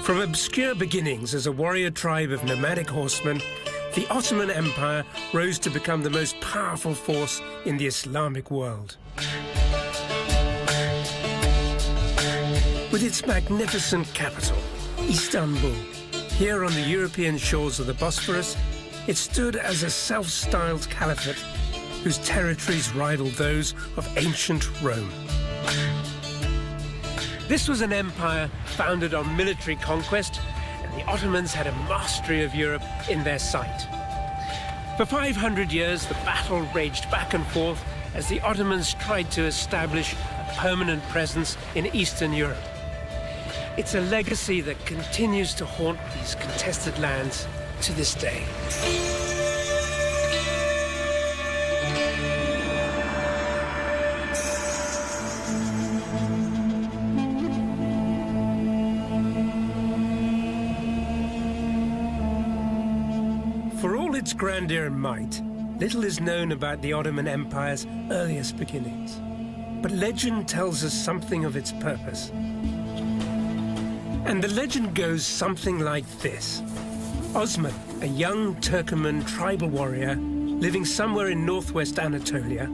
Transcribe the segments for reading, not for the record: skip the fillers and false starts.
From obscure beginnings as a warrior tribe of nomadic horsemen, the Ottoman Empire rose to become the most powerful force in the Islamic world. With its magnificent capital, Istanbul, here on the European shores of the Bosphorus, it stood as a self-styled caliphate whose territories rivaled those of ancient Rome. This was an empire founded on military conquest, and the Ottomans had a mastery of Europe in their sight. For 500 years, the battle raged back and forth as the Ottomans tried to establish a permanent presence in Eastern Europe. It's a legacy that continues to haunt these contested lands to this day. For all its grandeur and might, little is known about the Ottoman Empire's earliest beginnings. But legend tells us something of its purpose. And the legend goes something like this. Osman, a young Turkoman tribal warrior living somewhere in northwest Anatolia,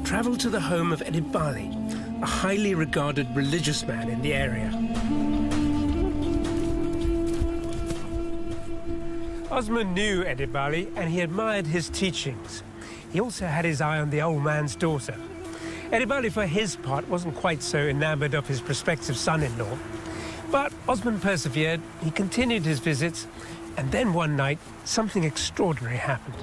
traveled to the home of Edibali, a highly regarded religious man in the area. Osman knew Edibali and he admired his teachings. He also had his eye on the old man's daughter. Edibali, for his part, wasn't quite so enamored of his prospective son-in-law. But Osman persevered, he continued his visits, and then one night, something extraordinary happened.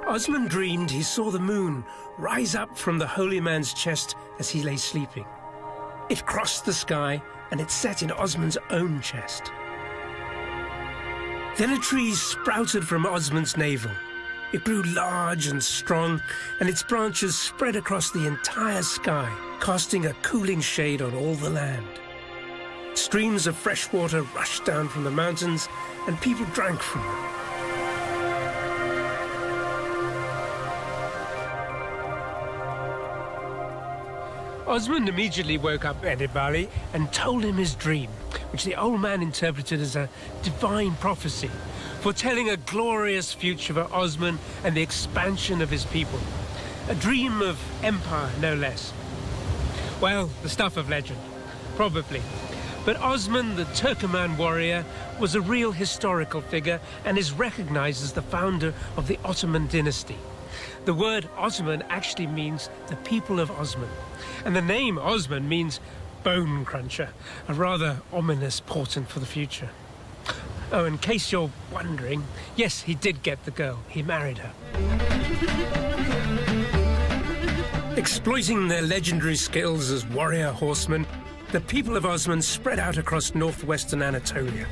Osman dreamed he saw the moon rise up from the holy man's chest as he lay sleeping. It crossed the sky and it set in Osman's own chest. Then a tree sprouted from Osman's navel. It grew large and strong, and its branches spread across the entire sky, casting a cooling shade on all the land. Streams of fresh water rushed down from the mountains, and people drank from them. Osman immediately woke up Edibali and told him his dream, which the old man interpreted as a divine prophecy, foretelling a glorious future for Osman and the expansion of his people. A dream of empire, no less. Well, the stuff of legend, probably. But Osman, the Turkoman warrior, was a real historical figure and is recognized as the founder of the Ottoman dynasty. The word Ottoman actually means the people of Osman, and the name Osman means bone cruncher, a rather ominous portent for the future. Oh, in case you're wondering, yes, he did get the girl. He married her. Exploiting their legendary skills as warrior horsemen, the people of Osman spread out across northwestern Anatolia.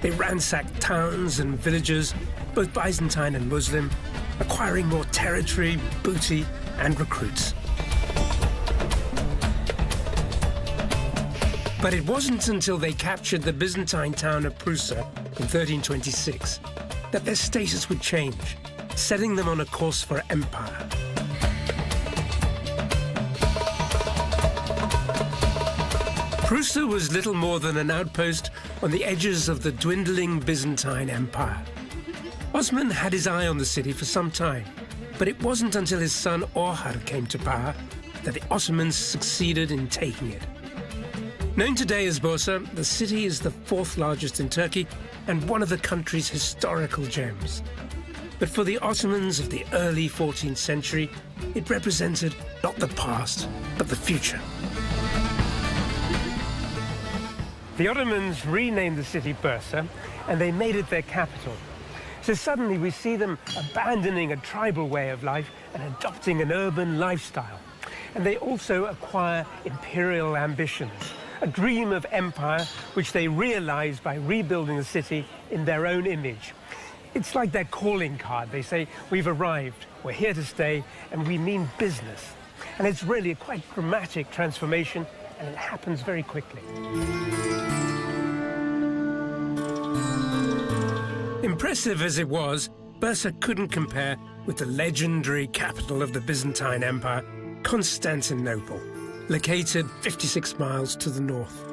They ransacked towns and villages, both Byzantine and Muslim, acquiring more territory, booty, and recruits. But it wasn't until they captured the Byzantine town of Prusa in 1326 that their status would change, setting them on a course for empire. Prusa was little more than an outpost on the edges of the dwindling Byzantine Empire. Osman had his eye on the city for some time, but it wasn't until his son Orhan came to power that the Ottomans succeeded in taking it. Known today as Bursa, the city is the fourth largest in Turkey and one of the country's historical gems. But for the Ottomans of the early 14th century, it represented not the past, but the future. The Ottomans renamed the city Bursa, and they made it their capital. So suddenly we see them abandoning a tribal way of life and adopting an urban lifestyle. And they also acquire imperial ambitions, a dream of empire which they realize by rebuilding the city in their own image. It's like their calling card. They say, we've arrived, we're here to stay, and we mean business. And it's really a quite dramatic transformation, and it happens very quickly. Impressive as it was, Bursa couldn't compare with the legendary capital of the Byzantine Empire, Constantinople. located 56 miles to the north.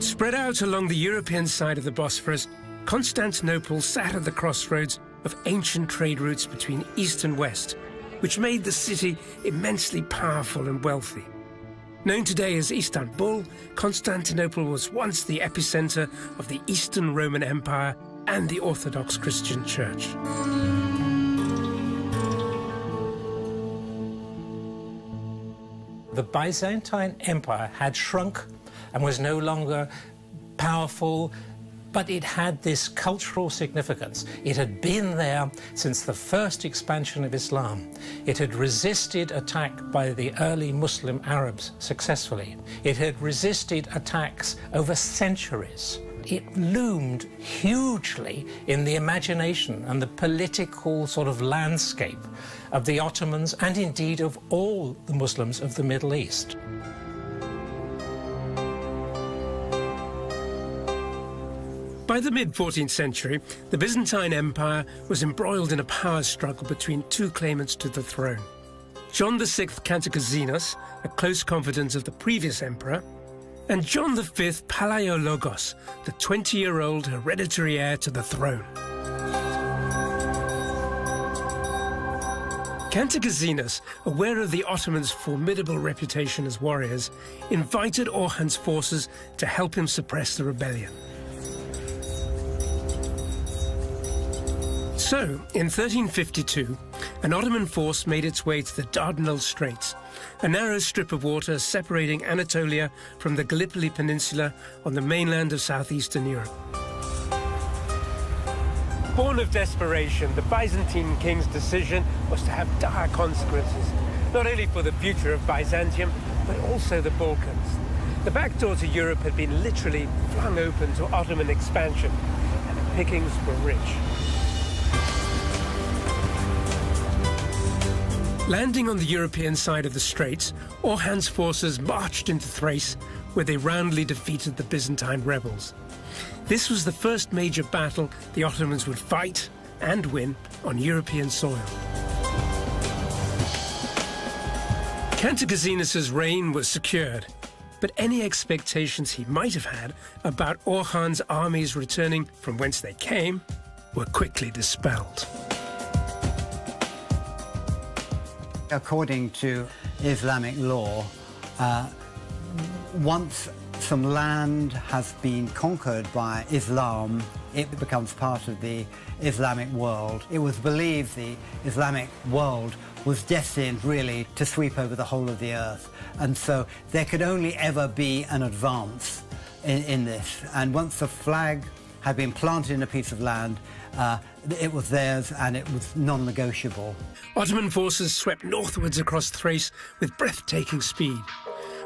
Spread out along the European side of the Bosphorus, Constantinople sat at the crossroads of ancient trade routes between east and west, which made the city immensely powerful and wealthy. Known today as Istanbul, Constantinople was once the epicenter of the Eastern Roman Empire and the Orthodox Christian Church. The Byzantine Empire had shrunk and was no longer powerful, but it had this cultural significance. It had been there since the first expansion of Islam. It had resisted attack by the early Muslim Arabs successfully. It had resisted attacks over centuries. It loomed hugely in the imagination and the political sort of landscape of the Ottomans and indeed of all the Muslims of the Middle East. By the mid-14th century, the Byzantine Empire was embroiled in a power struggle between two claimants to the throne. John VI Cantacazinos, a close confidant of the previous emperor, and John V Palaiologos, the 20-year-old hereditary heir to the throne. Cantacazinos, aware of the Ottomans' formidable reputation as warriors, invited Orhan's forces to help him suppress the rebellion. So, in 1352, an Ottoman force made its way to the Dardanelles Straits, a narrow strip of water separating Anatolia from the Gallipoli Peninsula on the mainland of southeastern Europe. Born of desperation, the Byzantine king's decision was to have dire consequences, not only for the future of Byzantium, but also the Balkans. The back door to Europe had been literally flung open to Ottoman expansion, and the pickings were rich. Landing on the European side of the Straits, Orhan's forces marched into Thrace, where they roundly defeated the Byzantine rebels. This was the first major battle the Ottomans would fight and win on European soil. Cantacazinos' reign was secured, but any expectations he might have had about Orhan's armies returning from whence they came were quickly dispelled. According to Islamic law, once some land has been conquered by Islam, it becomes part of the Islamic world. It was believed the Islamic world was destined really to sweep over the whole of the earth, and so there could only ever be an advance in this. And once the flag had been planted in a piece of land, it was theirs and it was non-negotiable. Ottoman forces swept northwards across Thrace with breathtaking speed.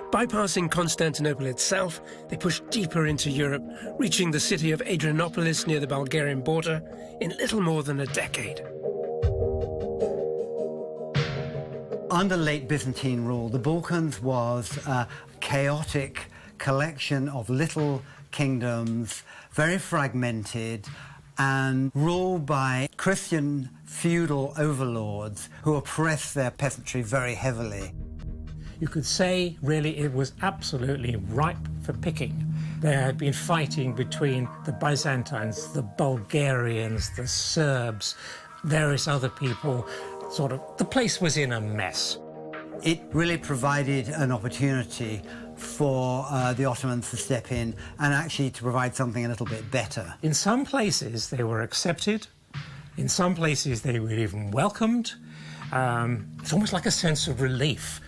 Bypassing Constantinople itself, they pushed deeper into Europe, reaching the city of Adrianopolis near the Bulgarian border in little more than a decade. Under late Byzantine rule, the Balkans was a chaotic collection of little kingdoms, very fragmented, and ruled by Christian feudal overlords who oppressed their peasantry very heavily. You could say, really, it was absolutely ripe for picking. There had been fighting between the Byzantines, the Bulgarians, the Serbs, various other people. The place was in a mess. It really provided an opportunity for the Ottomans to step in and actually to provide something a little bit better. In some places, they were accepted. In some places, they were even welcomed. It's almost like a sense of relief.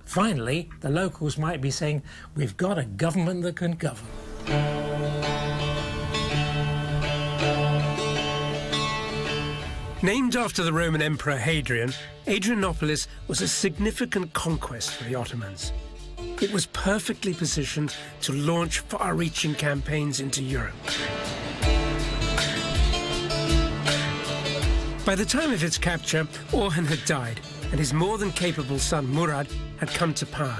Finally, the locals might be saying, we've got a government that can govern. Named after the Roman Emperor Hadrian, Adrianopolis was a significant conquest for the Ottomans. It was perfectly positioned to launch far-reaching campaigns into Europe. By the time of its capture, Orhan had died, and his more than capable son Murad had come to power.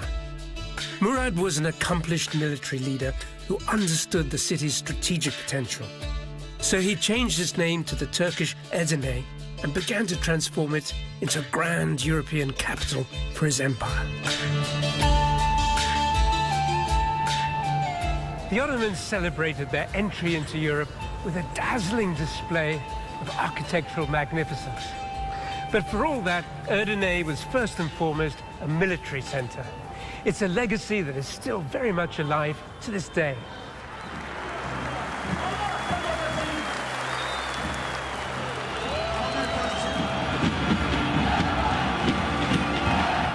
Murad was an accomplished military leader who understood the city's strategic potential. So he changed his name to the Turkish Edirne and began to transform it into a grand European capital for his empire. The Ottomans celebrated their entry into Europe with a dazzling display of architectural magnificence. But for all that, Edirne was first and foremost a military centre. It's a legacy that is still very much alive to this day.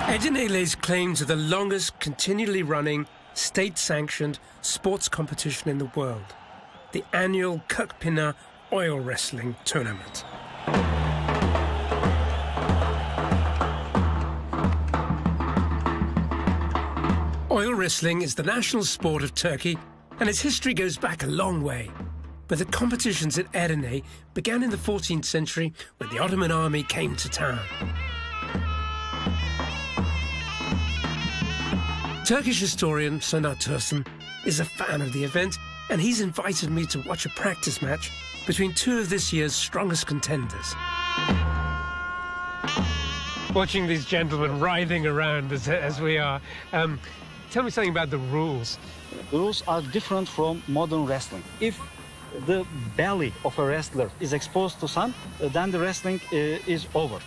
Edirne lays claim to the longest continually running, state-sanctioned sports competition in the world, the annual Kirkpinner oil wrestling tournament. Oil wrestling is the national sport of Turkey, and its history goes back a long way. But the competitions at Edirne began in the 14th century when the Ottoman army came to town. Turkish historian Soner Tursun is a fan of the event, and he's invited me to watch a practice match between two of this year's strongest contenders. Watching these gentlemen writhing around as we are, tell me something about the rules. The rules are different from modern wrestling. If the belly of a wrestler is exposed to sun, then the wrestling is over.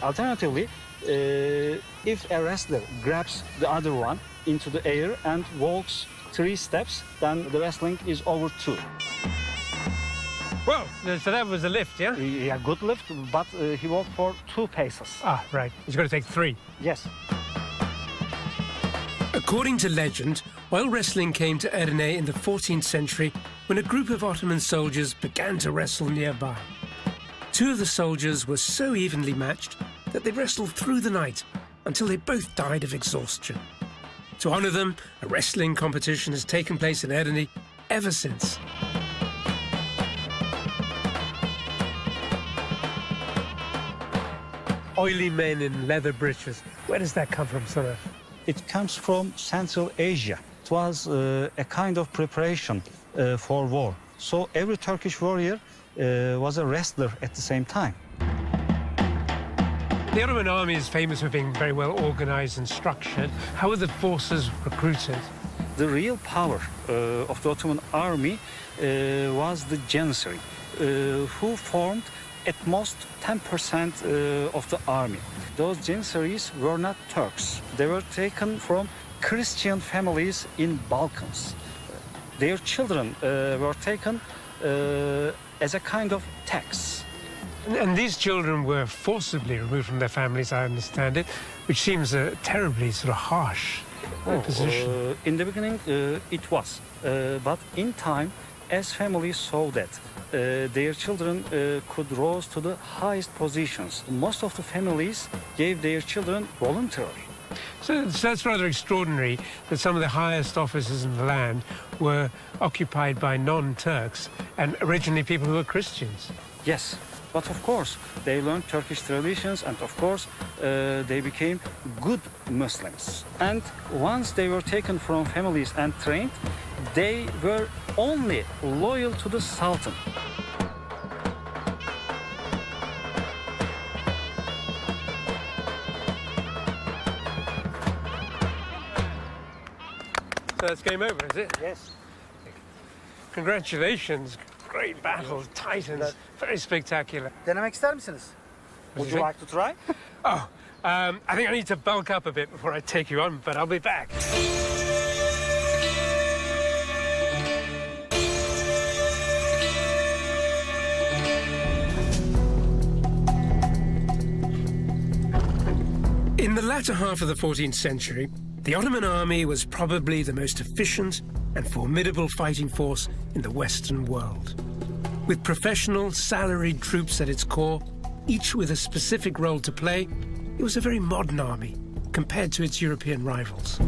Alternatively, if a wrestler grabs the other one into the air and walks 3 steps, then the wrestling is over too. Well, so that was a lift, yeah? Yeah, good lift, but he walked for 2 paces. Ah, right. He's got to take 3. Yes. According to legend, oil wrestling came to Edirne in the 14th century when a group of Ottoman soldiers began to wrestle nearby. 2 of the soldiers were so evenly matched that they wrestled through the night until they both died of exhaustion. To honour them, a wrestling competition has taken place in Edirne ever since. Oily men in leather breeches. Where does that come from, Soner? It comes from Central Asia. It was a kind of preparation for war. So every Turkish warrior was a wrestler at the same time. The Ottoman army is famous for being very well organised and structured. How were the forces recruited? The real power of the Ottoman army was the Janissary, who formed at most 10% of the army. Those Janissaries were not Turks. They were taken from Christian families in Balkans. Their children were taken as a kind of tax. And these children were forcibly removed from their families, I understand it, which seems a terribly sort of harsh position. In the beginning, it was. But in time, as families saw that their children could rise to the highest positions, most of the families gave their children voluntarily. So that's rather extraordinary that some of the highest offices in the land were occupied by non-Turks and originally people who were Christians. Yes. But of course, they learned Turkish traditions and of course, they became good Muslims. And once they were taken from families and trained, they were only loyal to the Sultan. So that's game over, is it? Yes. Congratulations. Great battle, Titans. Very spectacular. Denemek ister misiniz? Would you like to try? Oh, I think I need to bulk up a bit before I take you on, but I'll be back. In the latter half of the 14th century, the Ottoman army was probably the most efficient and formidable fighting force in the Western world. With professional, salaried troops at its core, each with a specific role to play, it was a very modern army compared to its European rivals.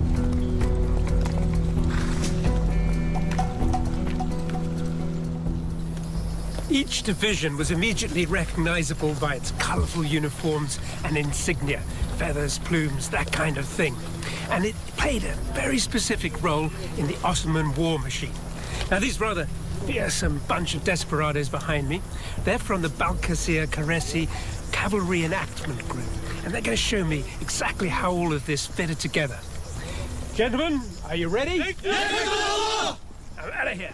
Each division was immediately recognizable by its colorful uniforms and insignia, feathers, plumes, that kind of thing. And it played a very specific role in the Ottoman war machine. Now, these rather fearsome bunch of desperados behind me. They're from the Balkasir Karesi Cavalry Enactment Group, and they're going to show me exactly how all of this fitted together. Gentlemen, are you ready? I'm out of here.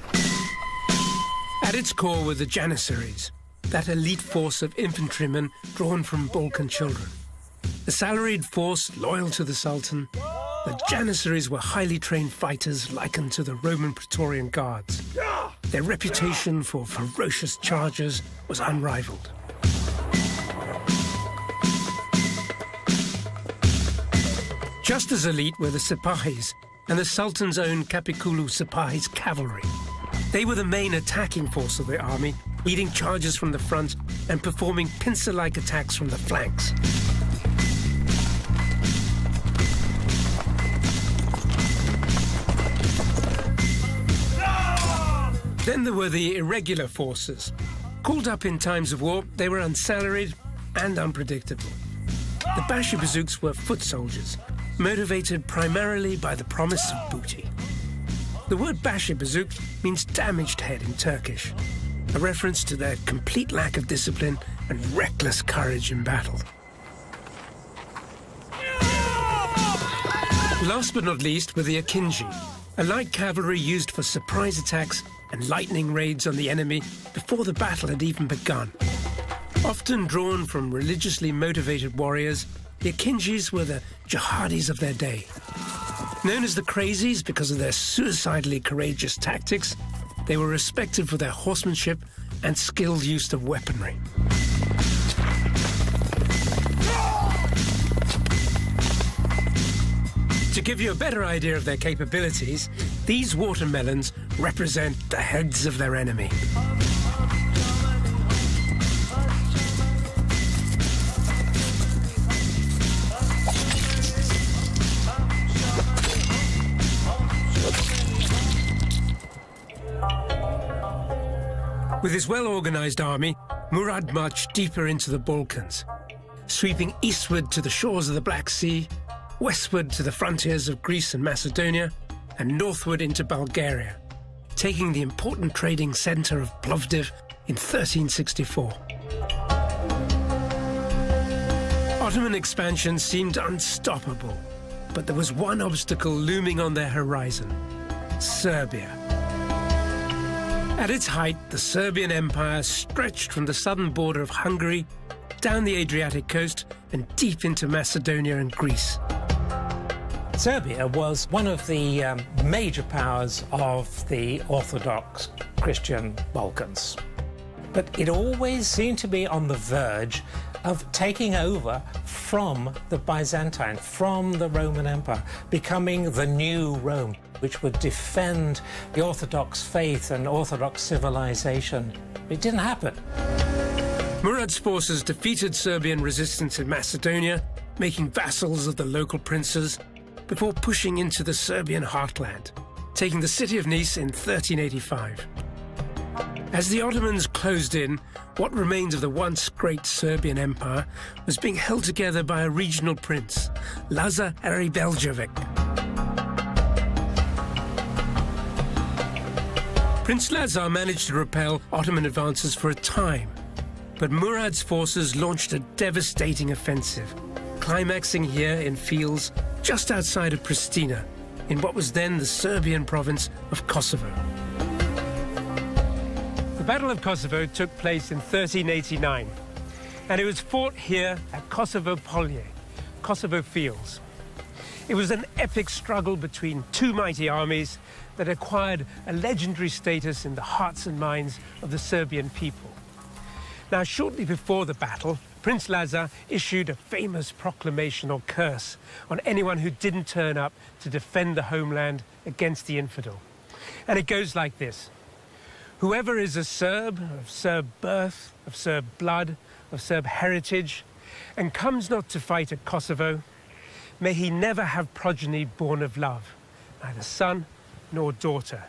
At its core were the Janissaries, that elite force of infantrymen drawn from Balkan children. A salaried force loyal to the Sultan, the Janissaries were highly trained fighters likened to the Roman Praetorian Guards. Their reputation for ferocious chargers was unrivaled. Just as elite were the Sipahis and the Sultan's own Kapikulu Sipahis cavalry. They were the main attacking force of the army, leading charges from the front and performing pincer-like attacks from the flanks. Then there were the irregular forces. Called up in times of war, they were unsalaried and unpredictable. The Bashibazouks were foot soldiers, motivated primarily by the promise of booty. The word Bashibazouk means damaged head in Turkish, a reference to their complete lack of discipline and reckless courage in battle. Last but not least were the Akinji, a light cavalry used for surprise attacks and lightning raids on the enemy before the battle had even begun. Often drawn from religiously motivated warriors, the Akinjis were the jihadis of their day. Known as the Crazies because of their suicidally courageous tactics, they were respected for their horsemanship and skilled use of weaponry. To give you a better idea of their capabilities, these watermelons represent the heads of their enemy. With his well-organized army, Murad marched deeper into the Balkans, sweeping eastward to the shores of the Black Sea, westward to the frontiers of Greece and Macedonia, and northward into Bulgaria, taking the important trading center of Plovdiv in 1364. Ottoman expansion seemed unstoppable, but there was one obstacle looming on their horizon: Serbia. At its height, the Serbian Empire stretched from the southern border of Hungary down the Adriatic coast and deep into Macedonia and Greece. Serbia was one of the major powers of the Orthodox Christian Balkans. But it always seemed to be on the verge of taking over from the Byzantine, from the Roman Empire, becoming the new Rome, which would defend the Orthodox faith and Orthodox civilization. It didn't happen. Murad's forces defeated Serbian resistance in Macedonia, making vassals of the local princes, before pushing into the Serbian heartland, taking the city of Nice in 1385. As the Ottomans closed in, what remained of the once great Serbian Empire was being held together by a regional prince, Lazar Aribeljevic. Prince Lazar managed to repel Ottoman advances for a time, but Murad's forces launched a devastating offensive, climaxing here in fields just outside of Pristina, in what was then the Serbian province of Kosovo. The Battle of Kosovo took place in 1389, and it was fought here at Kosovo Polje, Kosovo Fields. It was an epic struggle between two mighty armies that acquired a legendary status in the hearts and minds of the Serbian people. Now, shortly before the battle, Prince Lazar issued a famous proclamation or curse on anyone who didn't turn up to defend the homeland against the infidel. And it goes like this: whoever is a Serb, of Serb birth, of Serb blood, of Serb heritage, and comes not to fight at Kosovo, may he never have progeny born of love, neither son nor daughter.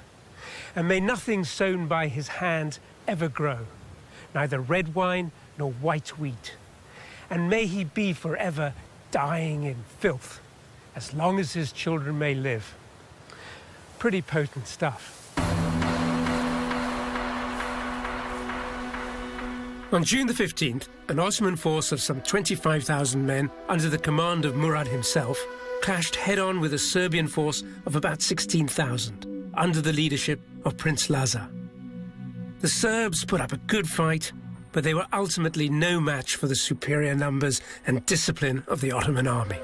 And may nothing sown by his hand ever grow, neither red wine nor white wheat. And may he be forever dying in filth, as long as his children may live. Pretty potent stuff. On June the 15th, an Ottoman force of some 25,000 men under the command of Murad himself clashed head-on with a Serbian force of about 16,000 under the leadership of Prince Lazar. The Serbs put up a good fight, but they were ultimately no match for the superior numbers and discipline of the Ottoman army.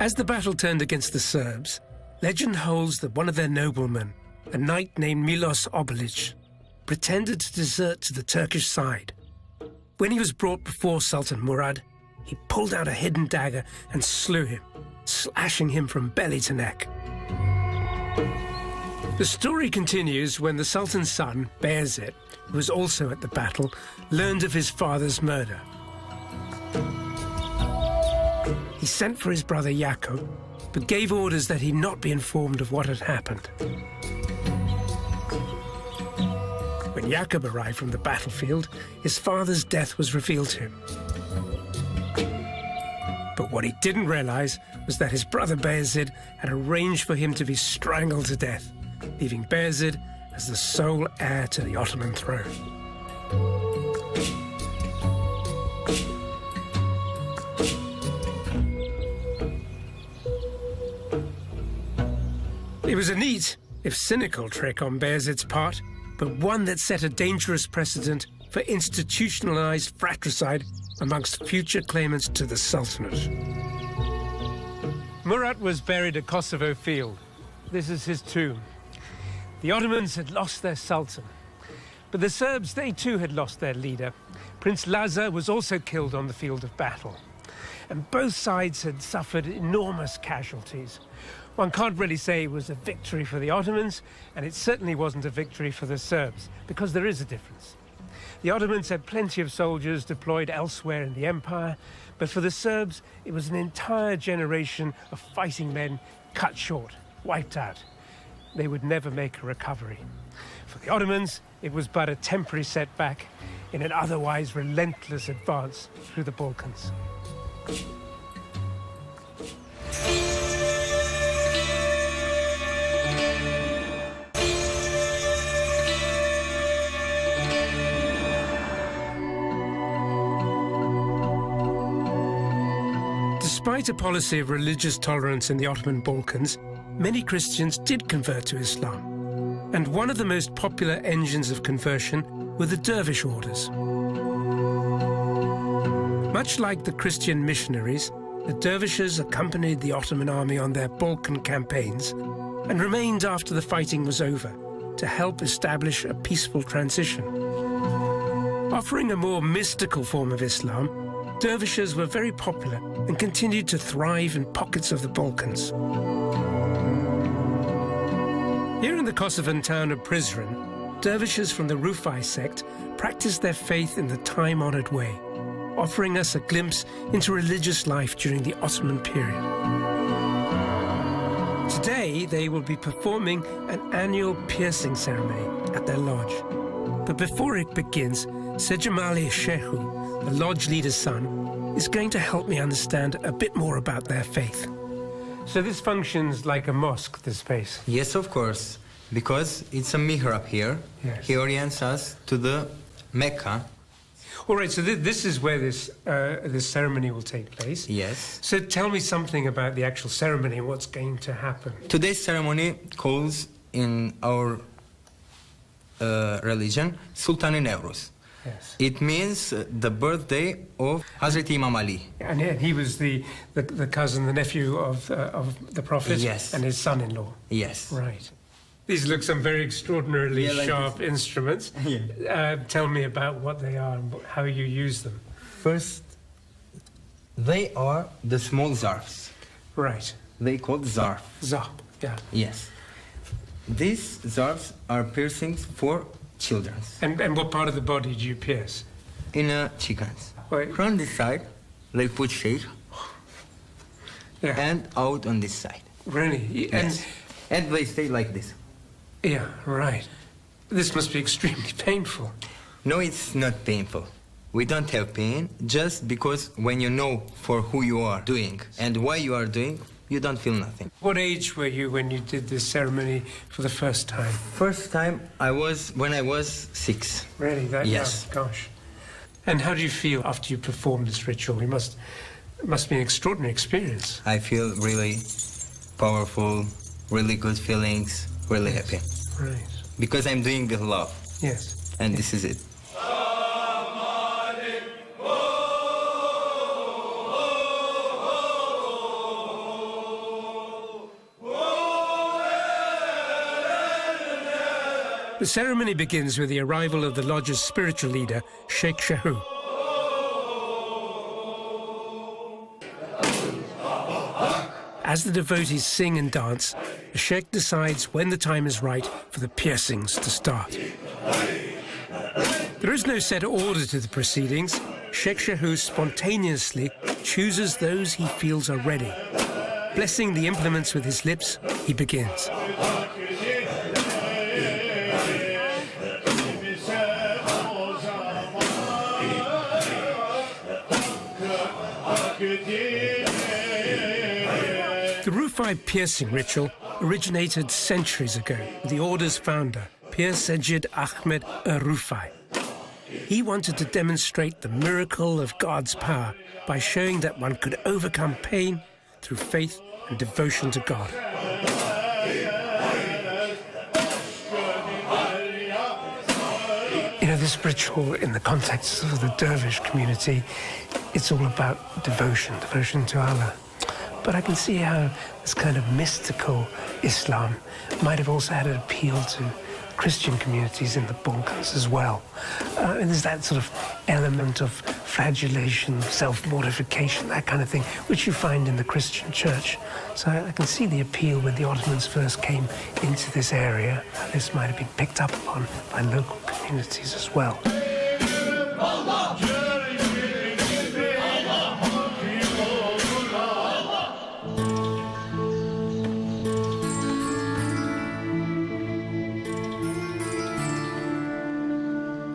As the battle turned against the Serbs, legend holds that one of their noblemen, a knight named Milos Obilic, pretended to desert to the Turkish side. When he was brought before Sultan Murad, he pulled out a hidden dagger and slew him, slashing him from belly to neck. The story continues when the Sultan's son, Bayezid, who was also at the battle, learned of his father's murder. He sent for his brother Jacob, but gave orders that he not be informed of what had happened. When Jacob arrived from the battlefield, his father's death was revealed to him. But what he didn't realize was that his brother Bayezid had arranged for him to be strangled to death, leaving Bayezid as the sole heir to the Ottoman throne. It was a neat, if cynical, trick on Bayezid's part, but one that set a dangerous precedent for institutionalized fratricide amongst future claimants to the Sultanate. Murat was buried at Kosovo Field. This is his tomb. The Ottomans had lost their Sultan, but the Serbs, they too had lost their leader. Prince Lazar was also killed on the field of battle, and both sides had suffered enormous casualties. One can't really say it was a victory for the Ottomans, and it certainly wasn't a victory for the Serbs, because there is a difference. The Ottomans had plenty of soldiers deployed elsewhere in the empire, but for the Serbs, it was an entire generation of fighting men cut short, wiped out. They would never make a recovery. For the Ottomans, it was but a temporary setback in an otherwise relentless advance through the Balkans. Despite a policy of religious tolerance in the Ottoman Balkans, many Christians did convert to Islam. And one of the most popular engines of conversion were the dervish orders. Much like the Christian missionaries, the dervishes accompanied the Ottoman army on their Balkan campaigns and remained after the fighting was over to help establish a peaceful transition. Offering a more mystical form of Islam, dervishes were very popular and continued to thrive in pockets of the Balkans. Here in the Kosovan town of Prizren, dervishes from the Rufai sect practiced their faith in the time-honored way, offering us a glimpse into religious life during the Ottoman period. Today, they will be performing an annual piercing ceremony at their lodge. But before it begins, Sejamali Shehu, the lodge leader's son, is going to help me understand a bit more about their faith. So this functions like a mosque, this space? Yes, of course, because it's a mihrab here. Yes. He orients us to the Mecca. All right, so this is where this ceremony will take place. Yes. So tell me something about the actual ceremony, what's going to happen. Today's ceremony calls in our religion Sultan Nevruz. Yes. It means the birthday of Hazrat Imam Ali. And he was the cousin, the nephew of the Prophet. Yes. And his son-in-law. Yes. Right. These look some very extraordinarily Yeah, like sharp instruments. Yeah. Tell me about what they are and how you use them. First, they are the small zarfs. Right. They called zarf. Zap, yeah. Yes. These zarfs are piercings for children. And what part of the body do you pierce? In chickens. Right. From this side, they put shade, Yeah. and out on this side. Really? Yes. And they stay like this. Yeah, right. This must be extremely painful. No, it's not painful. We don't have pain, just because when you know for who you are doing and why you are doing, you don't feel nothing. What age were you when you did this ceremony for the first time? First time when I was 6. Really? That Yes. young? Gosh. And how do you feel after you performed this ritual? It must be an extraordinary experience. I feel really powerful, really good feelings, really happy. Right. Because I'm doing with love, Yes. and this is it. The ceremony begins with the arrival of the lodge's spiritual leader, Sheikh Shahu. As the devotees sing and dance, the Sheikh decides when the time is right for the piercings to start. There is no set order to the proceedings. Sheikh Shahu spontaneously chooses those he feels are ready. Blessing the implements with his lips, he begins. The Rufai piercing ritual originated centuries ago with the order's founder, Pir Sajid Ahmed Rufai. He wanted to demonstrate the miracle of God's power by showing that one could overcome pain through faith and devotion to God. You know, this ritual in the context of the dervish community, it's all about devotion to Allah. But I can see how this kind of mystical Islam might have also had an appeal to Christian communities in the Balkans as well. And there's that sort of element of flagellation, self-mortification, that kind of thing, which you find in the Christian church. So I can see the appeal when the Ottomans first came into this area. This might have been picked up upon by local communities as well.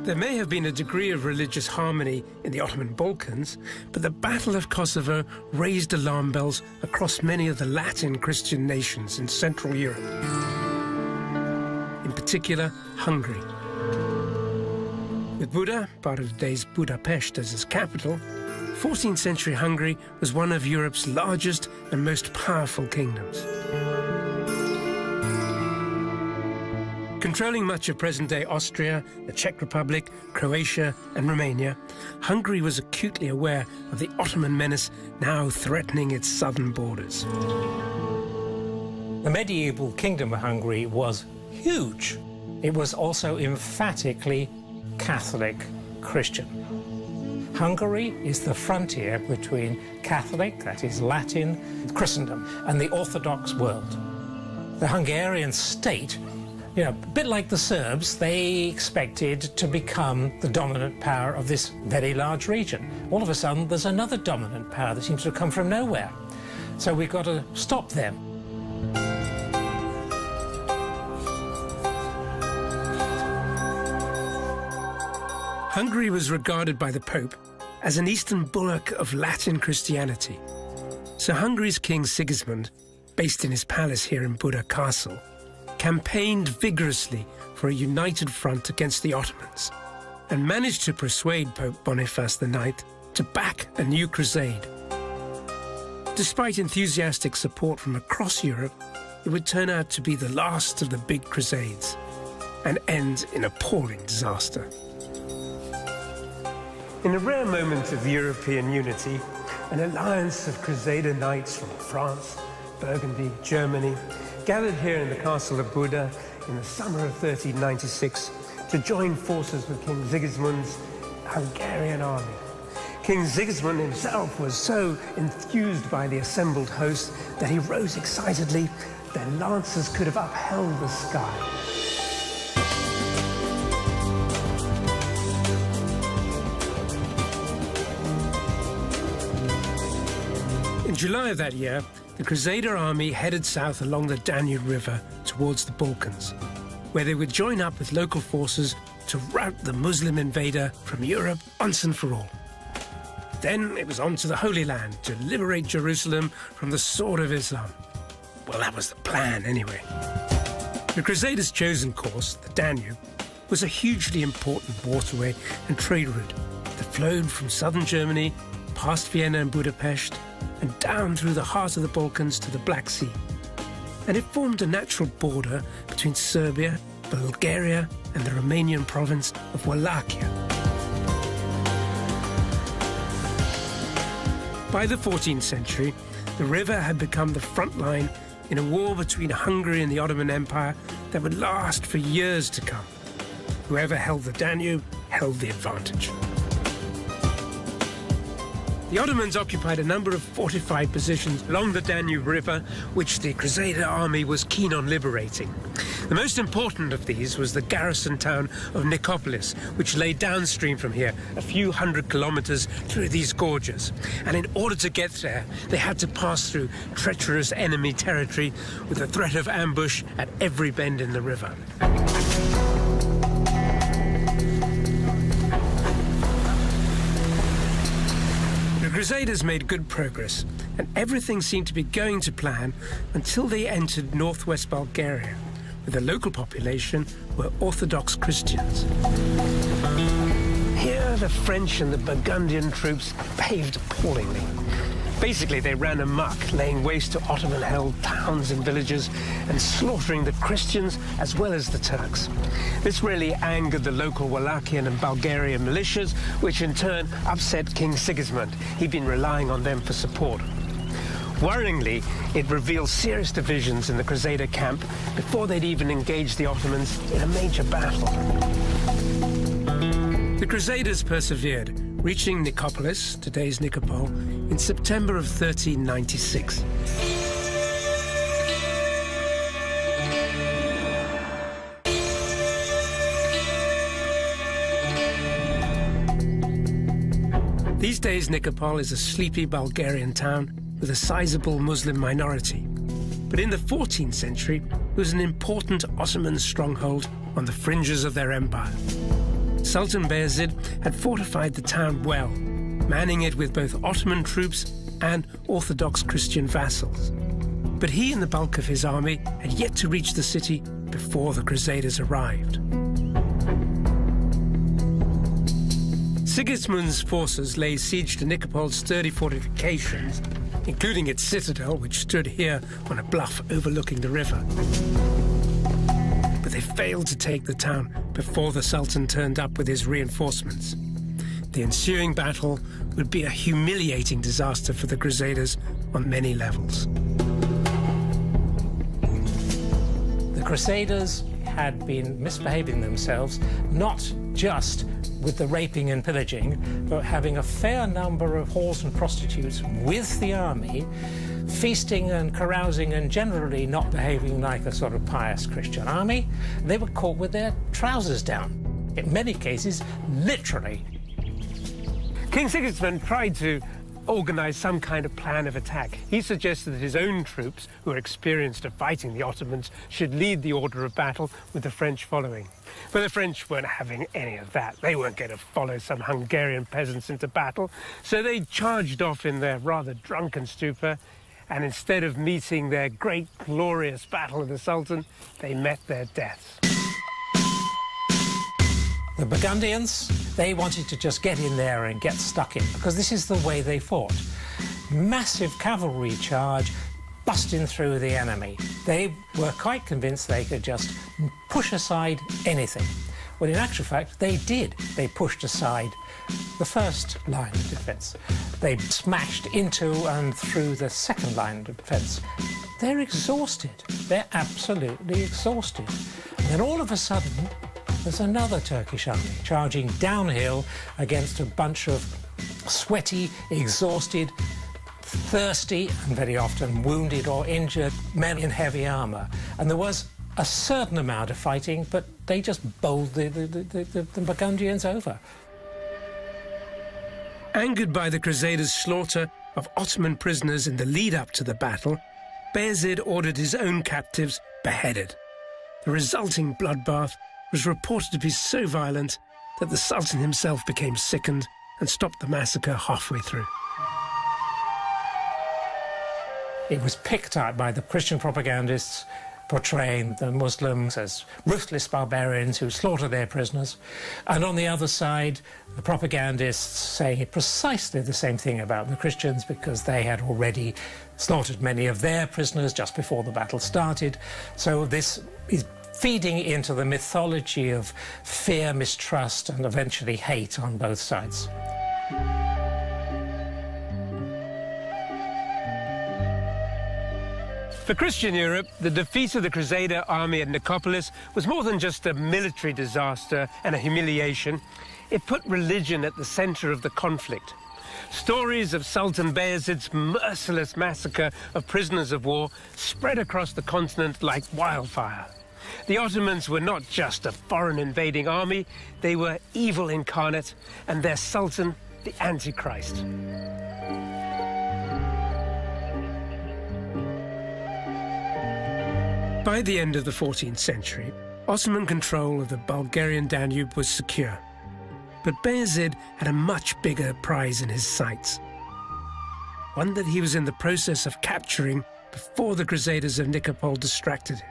There may have been a degree of religious harmony in the Ottoman Balkans, but the Battle of Kosovo raised alarm bells across many of the Latin Christian nations in Central Europe, in particular Hungary. With Buda, part of today's Budapest, as its capital, 14th century Hungary was one of Europe's largest and most powerful kingdoms. Controlling much of present-day Austria, the Czech Republic, Croatia and Romania, Hungary was acutely aware of the Ottoman menace now threatening its southern borders. The medieval kingdom of Hungary was huge. It was also emphatically Catholic Christian. Hungary is the frontier between Catholic, that is Latin, Christendom, and the Orthodox world. The Hungarian state, you know, a bit like the Serbs, they expected to become the dominant power of this very large region. All of a sudden, there's another dominant power that seems to have come from nowhere. So we've got to stop them. Hungary was regarded by the Pope as an eastern bulwark of Latin Christianity. So Hungary's King Sigismund, based in his palace here in Buda Castle, campaigned vigorously for a united front against the Ottomans and managed to persuade Pope Boniface IX to back a new crusade. Despite enthusiastic support from across Europe, it would turn out to be the last of the big crusades and end in appalling disaster. In a rare moment of European unity, an alliance of Crusader knights from France, Burgundy, Germany, gathered here in the castle of Buda in the summer of 1396 to join forces with King Sigismund's Hungarian army. King Sigismund himself was so enthused by the assembled host that he rose excitedly. Their lances could have upheld the sky. In July of that year, the Crusader army headed south along the Danube River towards the Balkans, where they would join up with local forces to rout the Muslim invader from Europe once and for all. Then it was on to the Holy Land to liberate Jerusalem from the sword of Islam. Well, that was the plan, anyway. The Crusaders' chosen course, the Danube, was a hugely important waterway and trade route that flowed from southern Germany, past Vienna and Budapest, and down through the heart of the Balkans to the Black Sea. And it formed a natural border between Serbia, Bulgaria, and the Romanian province of Wallachia. By the 14th century, the river had become the front line in a war between Hungary and the Ottoman Empire that would last for years to come. Whoever held the Danube held the advantage. The Ottomans occupied a number of fortified positions along the Danube River, which the Crusader army was keen on liberating. The most important of these was the garrison town of Nicopolis, which lay downstream from here, a few hundred kilometers through these gorges. And in order to get there, they had to pass through treacherous enemy territory with the threat of ambush at every bend in the river. The Crusaders made good progress, and everything seemed to be going to plan until they entered northwest Bulgaria, where the local population were Orthodox Christians. Here, the French and the Burgundian troops behaved appallingly. Basically, they ran amok, laying waste to Ottoman-held towns and villages and slaughtering the Christians as well as the Turks. This really angered the local Wallachian and Bulgarian militias, which in turn upset King Sigismund. He'd been relying on them for support. Worryingly, it revealed serious divisions in the Crusader camp before they'd even engaged the Ottomans in a major battle. The Crusaders persevered, reaching Nicopolis, today's Nikopol, in September of 1396. These days, Nikopol is a sleepy Bulgarian town with a sizable Muslim minority. But in the 14th century, it was an important Ottoman stronghold on the fringes of their empire. Sultan Bayezid had fortified the town well, manning it with both Ottoman troops and Orthodox Christian vassals. But he and the bulk of his army had yet to reach the city before the Crusaders arrived. Sigismund's forces laid siege to Nikopol's sturdy fortifications, including its citadel, which stood here on a bluff overlooking the river. But they failed to take the town before the Sultan turned up with his reinforcements. The ensuing battle would be a humiliating disaster for the Crusaders on many levels. The Crusaders had been misbehaving themselves, not just with the raping and pillaging, but having a fair number of whores and prostitutes with the army, feasting and carousing and generally not behaving like a sort of pious Christian army. They were caught with their trousers down. In many cases, literally. King Sigismund tried to organize some kind of plan of attack. He suggested that his own troops, who were experienced at fighting the Ottomans, should lead the order of battle with the French following. But the French weren't having any of that. They weren't going to follow some Hungarian peasants into battle, so they charged off in their rather drunken stupor, and instead of meeting their great, glorious battle of the Sultan, they met their deaths. The Burgundians, they wanted to just get in there and get stuck in, because this is the way they fought. Massive cavalry charge, busting through the enemy. They were quite convinced they could just push aside anything. Well, in actual fact, they did. They pushed aside the first line of defence. They smashed into and through the second line of defence. They're exhausted. They're absolutely exhausted. And then all of a sudden, there's another Turkish army charging downhill against a bunch of sweaty, exhausted, thirsty, and very often wounded or injured men in heavy armour. And there was a certain amount of fighting, but they just bowled the Burgundians over. Angered by the Crusaders' slaughter of Ottoman prisoners in the lead-up to the battle, Bayezid ordered his own captives beheaded. The resulting bloodbath was reported to be so violent that the Sultan himself became sickened and stopped the massacre halfway through. It was picked up by the Christian propagandists portraying the Muslims as ruthless barbarians who slaughter their prisoners. And on the other side, the propagandists saying precisely the same thing about the Christians because they had already slaughtered many of their prisoners just before the battle started. So this is feeding into the mythology of fear, mistrust, and eventually hate on both sides. For Christian Europe, the defeat of the Crusader army at Nicopolis was more than just a military disaster and a humiliation. It put religion at the center of the conflict. Stories of Sultan Bayezid's merciless massacre of prisoners of war spread across the continent like wildfire. The Ottomans were not just a foreign invading army, they were evil incarnate, and their sultan, the Antichrist. By the end of the 14th century, Ottoman control of the Bulgarian Danube was secure. But Bayezid had a much bigger prize in his sights, one that he was in the process of capturing before the Crusaders of Nikopol distracted him.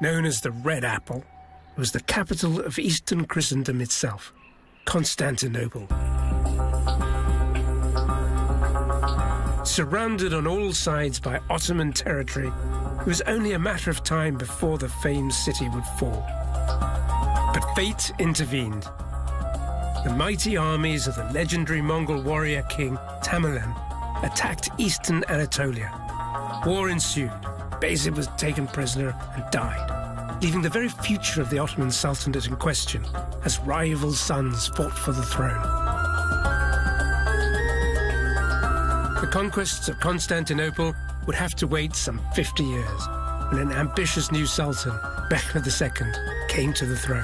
Known as the Red Apple, it was the capital of Eastern Christendom itself, Constantinople. Surrounded on all sides by Ottoman territory, it was only a matter of time before the famed city would fall. But fate intervened. The mighty armies of the legendary Mongol warrior king Tamerlan attacked eastern Anatolia. War ensued. Bayezid was taken prisoner and died, leaving the very future of the Ottoman Sultanate in question as rival sons fought for the throne. The conquests of Constantinople would have to wait some 50 years when an ambitious new sultan, Mehmed II, came to the throne.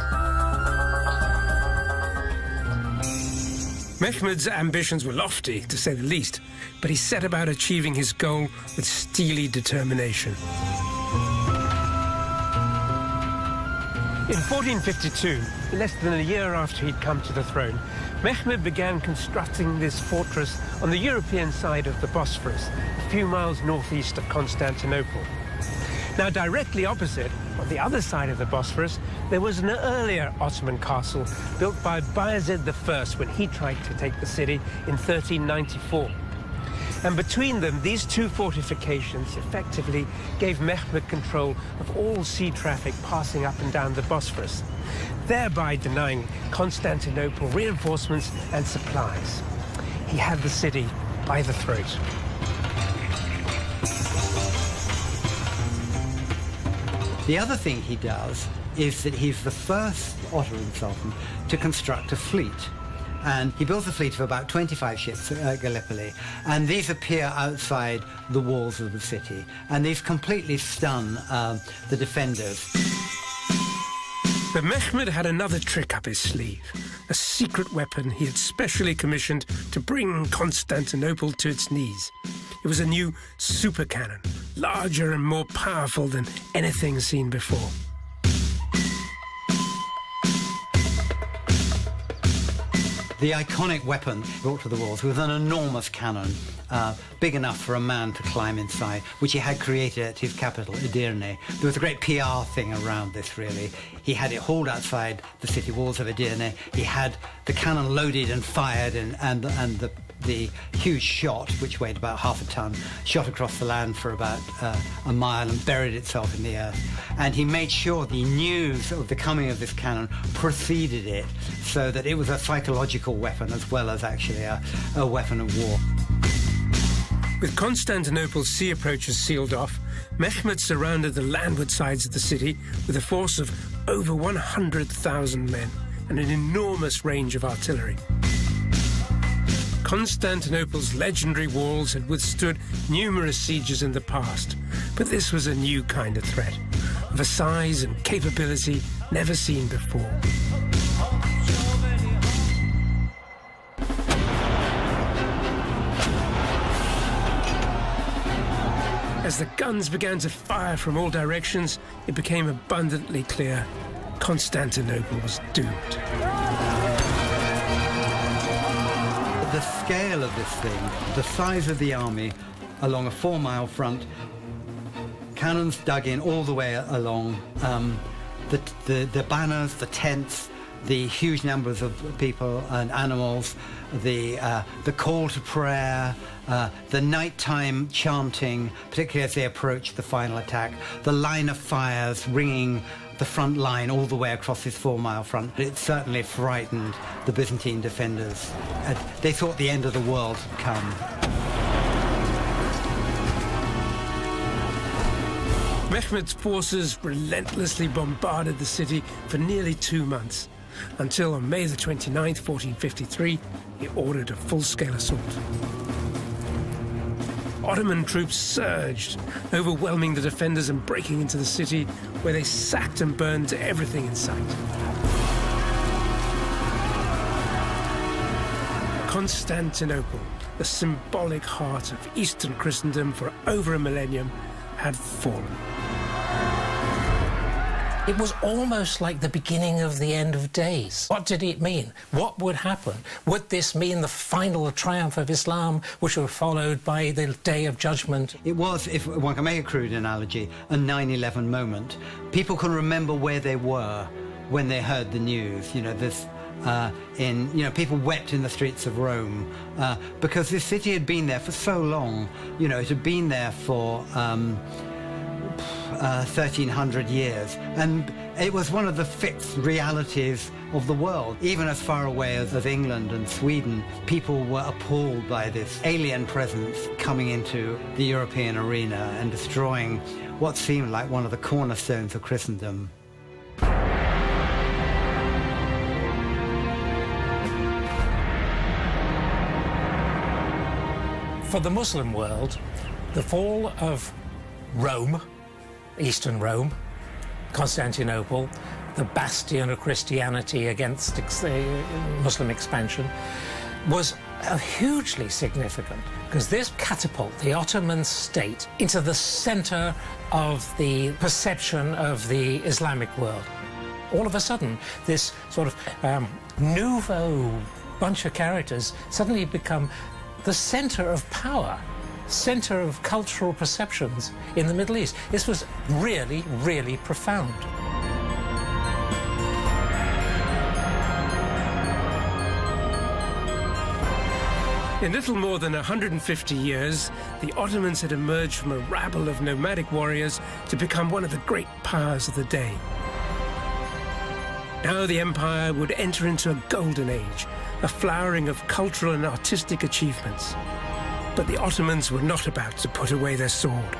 Mehmed's ambitions were lofty, to say the least, but he set about achieving his goal with steely determination. In 1452, less than a year after he'd come to the throne, Mehmed began constructing this fortress on the European side of the Bosphorus, a few miles northeast of Constantinople. Now, directly opposite, on the other side of the Bosphorus, there was an earlier Ottoman castle built by Bayezid I when he tried to take the city in 1394. And between them, these two fortifications effectively gave Mehmed control of all sea traffic passing up and down the Bosphorus, thereby denying Constantinople reinforcements and supplies. He had the city by the throat. The other thing he does is that he's the first Ottoman Sultan to construct a fleet. And he builds a fleet of about 25 ships at Gallipoli, and these appear outside the walls of the city, and these completely stun the defenders. But Mehmed had another trick up his sleeve, a secret weapon he had specially commissioned to bring Constantinople to its knees. It was a new super cannon, larger and more powerful than anything seen before. The iconic weapon brought to the walls was an enormous cannon, big enough for a man to climb inside, which he had created at his capital, Edirne. There was a great PR thing around this, really. He had it hauled outside the city walls of Edirne. He had the cannon loaded and fired, and the huge shot, which weighed about half a ton, shot across the land for about a mile and buried itself in the earth. And he made sure the news of the coming of this cannon preceded it, so that it was a psychological weapon as well as actually a weapon of war. With Constantinople's sea approaches sealed off, Mehmed surrounded the landward sides of the city with a force of over 100,000 men and an enormous range of artillery. Constantinople's legendary walls had withstood numerous sieges in the past, but this was a new kind of threat, of a size and capability never seen before. As the guns began to fire from all directions, it became abundantly clear Constantinople was doomed. the scale of this thing, the size of the army along a 4-mile front, cannons dug in all the way along, the banners, the tents, the huge numbers of people and animals, the call to prayer, the nighttime chanting, particularly as they approached the final attack, the line of fires ringing the front line all the way across this 4-mile front. It certainly frightened the Byzantine defenders. They thought the end of the world had come. Mehmed's forces relentlessly bombarded the city for nearly 2 months, until on May the 29th, 1453, he ordered a full-scale assault. Ottoman troops surged, overwhelming the defenders and breaking into the city, where they sacked and burned everything in sight. Constantinople, the symbolic heart of Eastern Christendom for over a millennium, had fallen. It was almost like the beginning of the end of days. What did it mean? What would happen? Would this mean the final triumph of Islam, which were followed by the Day of Judgment? It was, if one can make a crude analogy, a 9/11 moment. People can remember where they were when they heard the news. You know, people wept in the streets of Rome because this city had been there for so long. You know, it had been there for 1,300 years, and it was one of the fixed realities of the world. Even as far away as England and Sweden, people were appalled by this alien presence coming into the European arena and destroying what seemed like one of the cornerstones of Christendom. For the Muslim world, the fall of Rome, Eastern Rome, Constantinople, the bastion of Christianity against Muslim expansion, was hugely significant, because this catapulted the Ottoman state into the center of the perception of the Islamic world. All of a sudden, this sort of nouveau bunch of characters suddenly become the center of power, center of cultural perceptions in the Middle East. This was really, really profound. In little more than 150 years, the Ottomans had emerged from a rabble of nomadic warriors to become one of the great powers of the day. Now the empire would enter into a golden age, a flowering of cultural and artistic achievements. But the Ottomans were not about to put away their sword.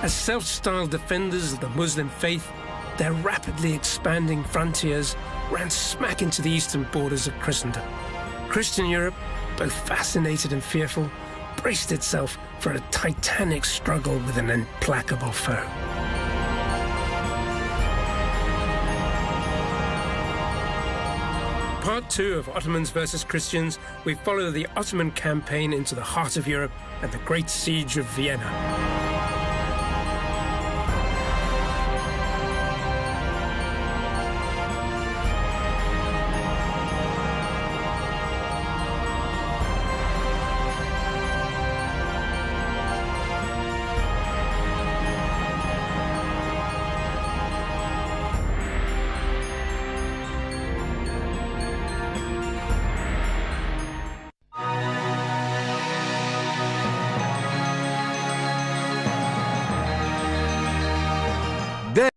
As self-styled defenders of the Muslim faith, their rapidly expanding frontiers ran smack into the eastern borders of Christendom. Christian Europe, both fascinated and fearful, braced itself for a titanic struggle with an implacable foe. Part 2 of Ottomans versus Christians, we follow the Ottoman campaign into the heart of Europe and the Great Siege of Vienna.